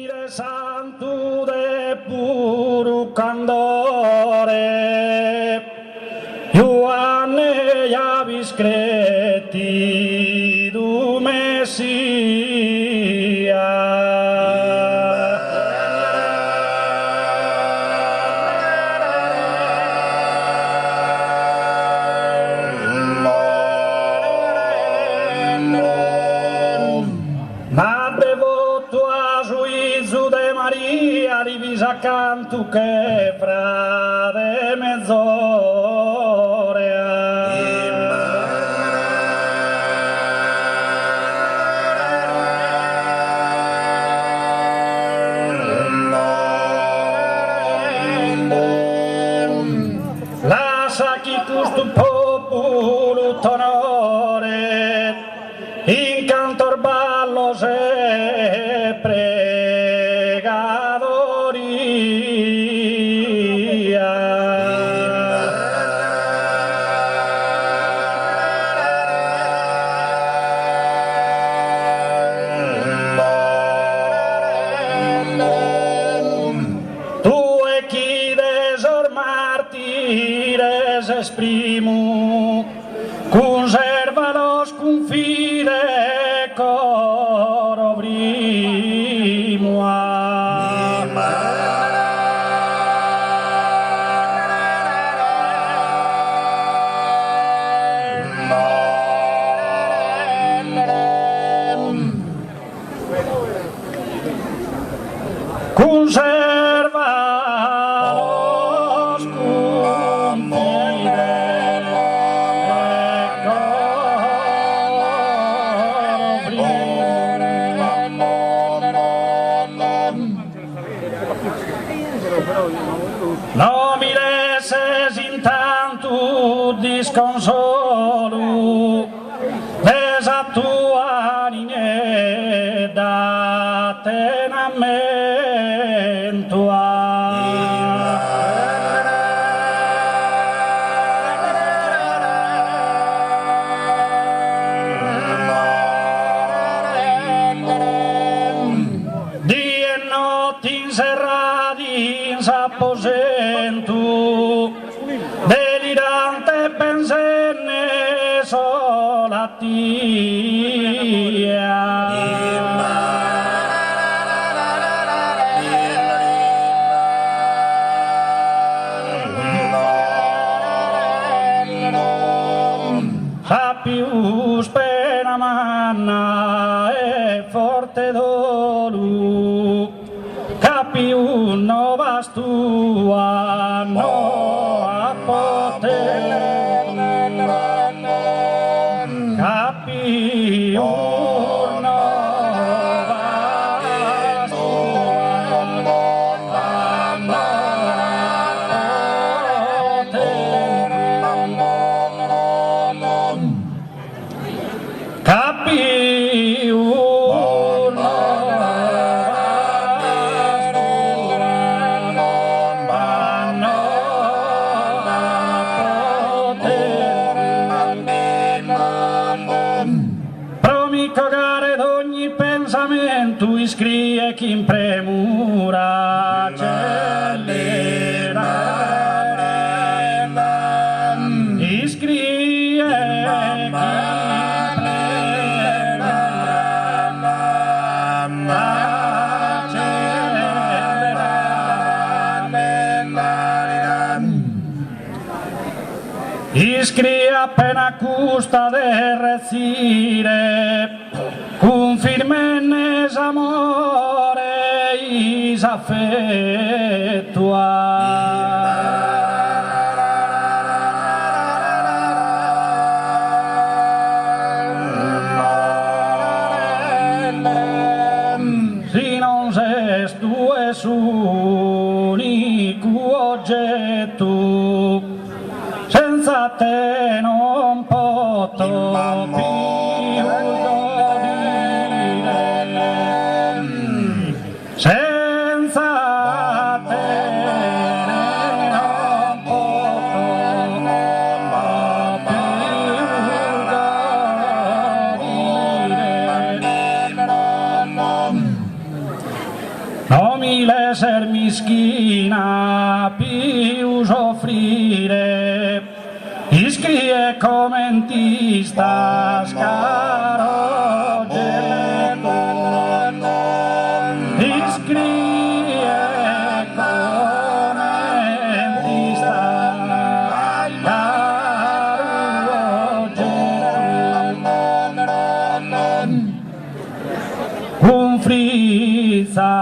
Mire santo de puro candore, Ioanne Iavis creti du Messia. Ma devoto a giudizio de Maria, divisa canto che frade Lascia chi questo popolo t'onore, in cantor ballo se pregadoria. Tu e chi desor martires esprimo, conserva los confide coro brimo conserva los confide no mi leses intanto disconsolo, desa tua niñez date namento Dì e notte inserrati in s'apposento, delirante pensenne sola Sappius pena manna e forte dolu, capiu no bastua no a poter, capiu no cagare d'ogni pensamento, iscrie chi in premura celera, iscrie Iscri appena custa de recire, con firmenes amore is si non ses tu es unico oggetto, senza te non posso più godere, senza te non posso più godere. mille ser mischina più soffrire, iscrie commentista scaro iscrie commentista scaro un frizza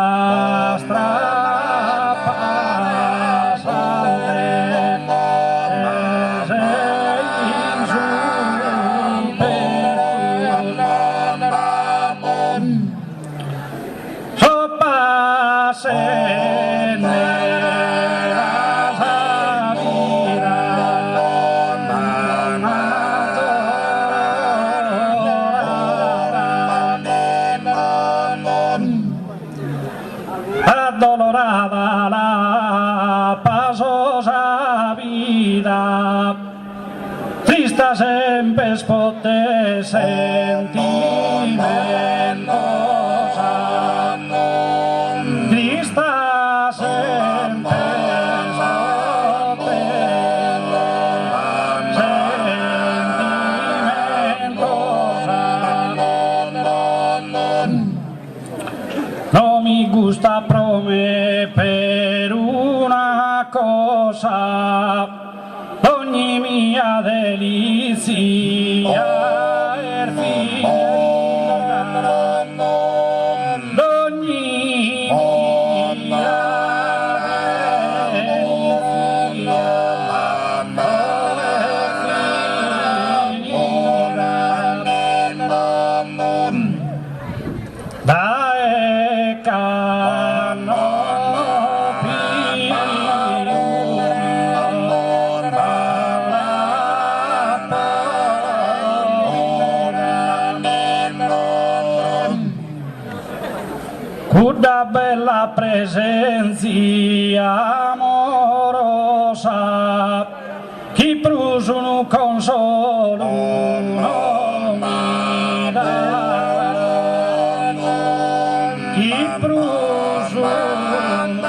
adolorada la pasosa vida, tristas empespote sentimentosa, tristas empespote sentimentosa. No mi gusta prome per una cosa, ogni mia delizia er finita, ogni mia delizia er finita. Dae una bella presenza amorosa, chi pruso un consolo non mi dà, chi pruso un